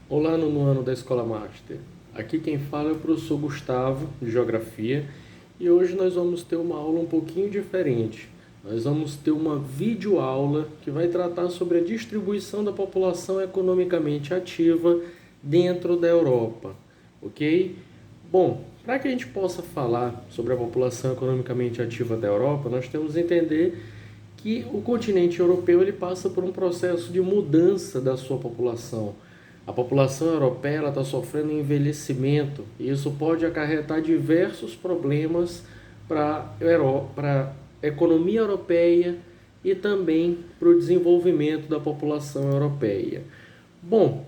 Olá, nono ano da Escola Master. Aqui quem fala é o professor Gustavo, de Geografia, e hoje nós vamos ter uma aula um pouquinho diferente. Nós vamos ter uma videoaula que vai tratar sobre a distribuição da população economicamente ativa dentro da Europa, ok? Bom, para que a gente possa falar sobre a população economicamente ativa da Europa, nós temos que entender que o continente europeu ele passa por um processo de mudança da sua população. A população europeia está sofrendo envelhecimento e isso pode acarretar diversos problemas para a economia europeia e também para o desenvolvimento da população europeia. Bom,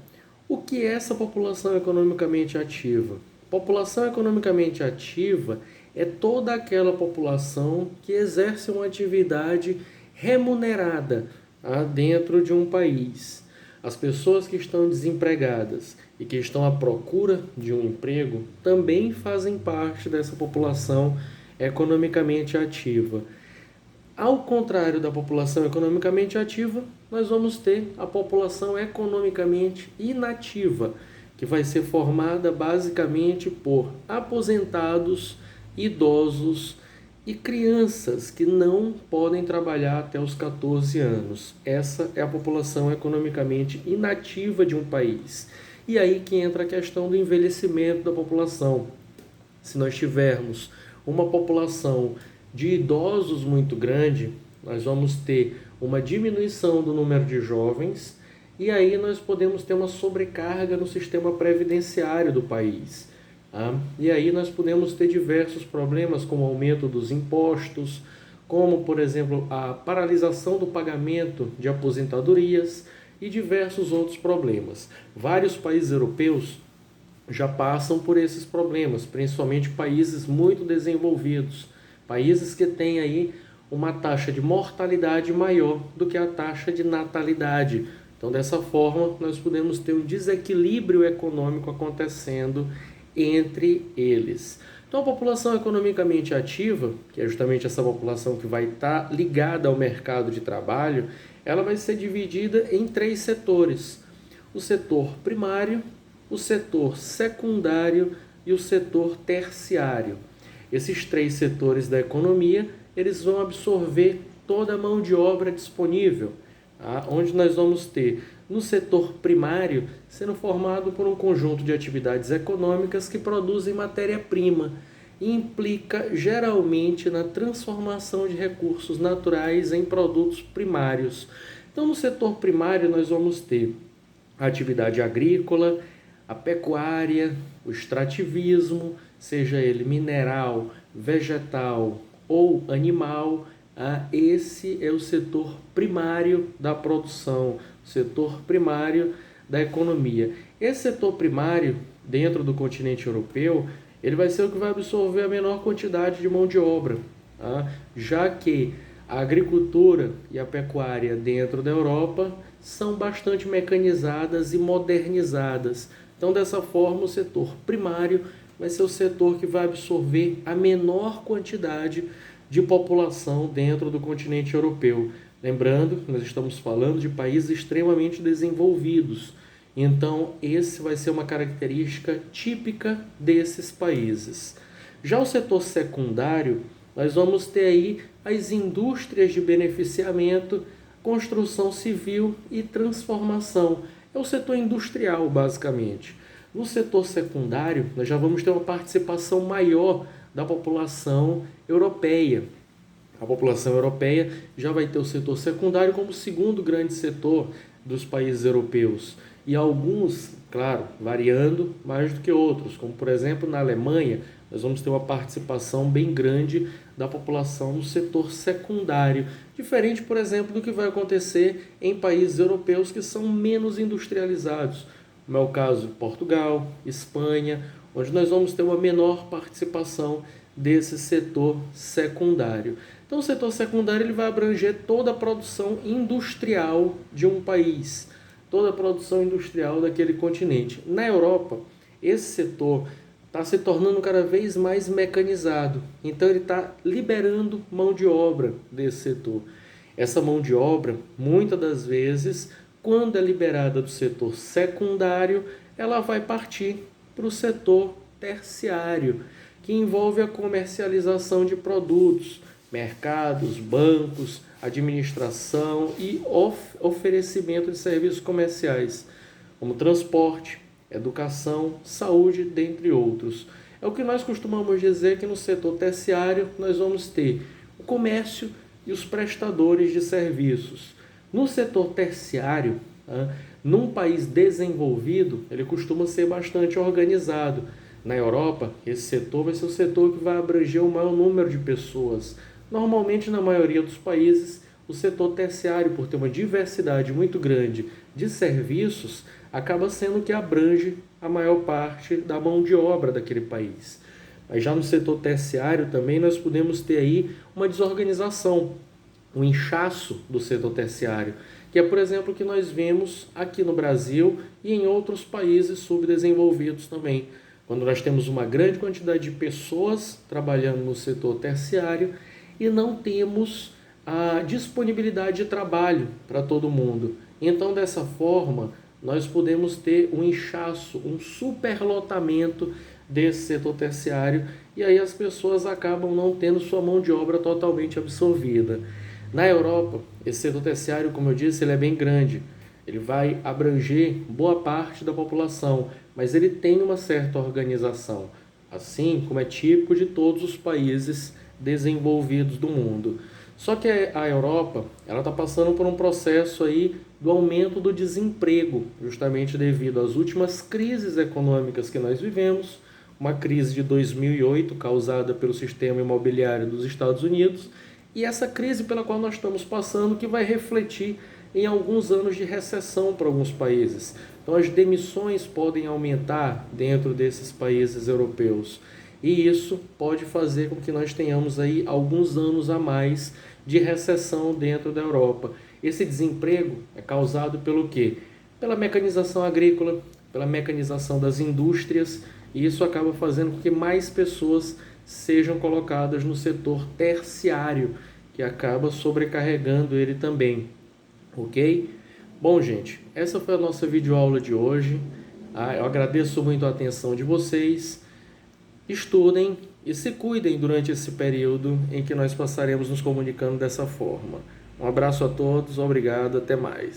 o que é essa população economicamente ativa? População economicamente ativa é toda aquela população que exerce uma atividade remunerada dentro de um país. As pessoas que estão desempregadas e que estão à procura de um emprego também fazem parte dessa população economicamente ativa. Ao contrário da população economicamente ativa, nós vamos ter a população economicamente inativa, que vai ser formada basicamente por aposentados, idosos e crianças que não podem trabalhar até os 14 anos. Essa é a população economicamente inativa de um país. E aí que entra a questão do envelhecimento da população. Se nós tivermos uma população de idosos muito grande, nós vamos ter uma diminuição do número de jovens e aí nós podemos ter uma sobrecarga no sistema previdenciário do país. E aí nós podemos ter diversos problemas, como o aumento dos impostos, como, por exemplo, a paralisação do pagamento de aposentadorias e diversos outros problemas. Vários países europeus já passam por esses problemas, principalmente países muito desenvolvidos, países que têm aí uma taxa de mortalidade maior do que a taxa de natalidade. Então, dessa forma, nós podemos ter um desequilíbrio econômico acontecendo entre eles. Então, a população economicamente ativa, que é justamente essa população que vai estar ligada ao mercado de trabalho, ela vai ser dividida em 3 setores: o setor primário, o setor secundário e o setor terciário. Esses 3 setores da economia, eles vão absorver toda a mão de obra disponível, onde nós vamos ter no setor primário sendo formado por um conjunto de atividades econômicas que produzem matéria-prima e implica geralmente na transformação de recursos naturais em produtos primários. Então, no setor primário nós vamos ter a atividade agrícola, a pecuária, o extrativismo, seja ele mineral, vegetal ou animal. Esse é o setor primário da produção, o setor primário da economia. Esse setor primário, dentro do continente europeu, ele vai ser o que vai absorver a menor quantidade de mão de obra, já que a agricultura e a pecuária dentro da Europa são bastante mecanizadas e modernizadas. Então, dessa forma, o setor primário vai ser o setor que vai absorver a menor quantidade de população dentro do continente europeu. Lembrando que nós estamos falando de países extremamente desenvolvidos. Então, esse vai ser uma característica típica desses países. Já o setor secundário, nós vamos ter aí as indústrias de beneficiamento, construção civil e transformação. É o setor industrial, basicamente. No setor secundário, nós já vamos ter uma participação maior da população europeia. A população europeia já vai ter o setor secundário como o segundo grande setor dos países europeus. E alguns, claro, variando mais do que outros, como por exemplo na Alemanha, nós vamos ter uma participação bem grande da população no setor secundário, diferente, por exemplo, do que vai acontecer em países europeus que são menos industrializados, como é o caso de Portugal, Espanha, onde nós vamos ter uma menor participação desse setor secundário. Então, o setor secundário ele vai abranger toda a produção industrial de um país, toda a produção industrial daquele continente. Na Europa, esse setor está se tornando cada vez mais mecanizado, então ele está liberando mão de obra desse setor. Essa mão de obra, muitas das vezes, quando é liberada do setor secundário, ela vai partir para o setor terciário, que envolve a comercialização de produtos, mercados, bancos, administração e oferecimento de serviços comerciais, como transporte, educação, saúde, dentre outros. É o que nós costumamos dizer que no setor terciário nós vamos ter o comércio e os prestadores de serviços. No setor terciário, num país desenvolvido, ele costuma ser bastante organizado. Na Europa, esse setor vai ser o setor que vai abranger o maior número de pessoas. Normalmente, na maioria dos países, o setor terciário, por ter uma diversidade muito grande de serviços, acaba sendo que abrange a maior parte da mão de obra daquele país. Mas já no setor terciário também nós podemos ter aí uma desorganização, um inchaço do setor terciário, que é, por exemplo, o que nós vemos aqui no Brasil e em outros países subdesenvolvidos também. Quando nós temos uma grande quantidade de pessoas trabalhando no setor terciário e não temos a disponibilidade de trabalho para todo mundo. Então, dessa forma, nós podemos ter um inchaço, um superlotamento desse setor terciário e aí as pessoas acabam não tendo sua mão de obra totalmente absorvida. Na Europa, esse setor terciário, como eu disse, ele é bem grande. Ele vai abranger boa parte da população, mas ele tem uma certa organização, assim como é típico de todos os países desenvolvidos do mundo. Só que a Europa está passando por um processo aí do aumento do desemprego, justamente devido às últimas crises econômicas que nós vivemos, uma crise de 2008 causada pelo sistema imobiliário dos Estados Unidos e essa crise pela qual nós estamos passando que vai refletir em alguns anos de recessão para alguns países. Então as demissões podem aumentar dentro desses países europeus. E isso pode fazer com que nós tenhamos aí alguns anos a mais de recessão dentro da Europa. Esse desemprego é causado pelo quê? Pela mecanização agrícola, pela mecanização das indústrias, e isso acaba fazendo com que mais pessoas sejam colocadas no setor terciário, que acaba sobrecarregando ele também. Ok? Bom, gente, essa foi a nossa videoaula de hoje. Eu agradeço muito a atenção de vocês. Estudem e se cuidem durante esse período em que nós passaremos nos comunicando dessa forma. Um abraço a todos, obrigado, até mais.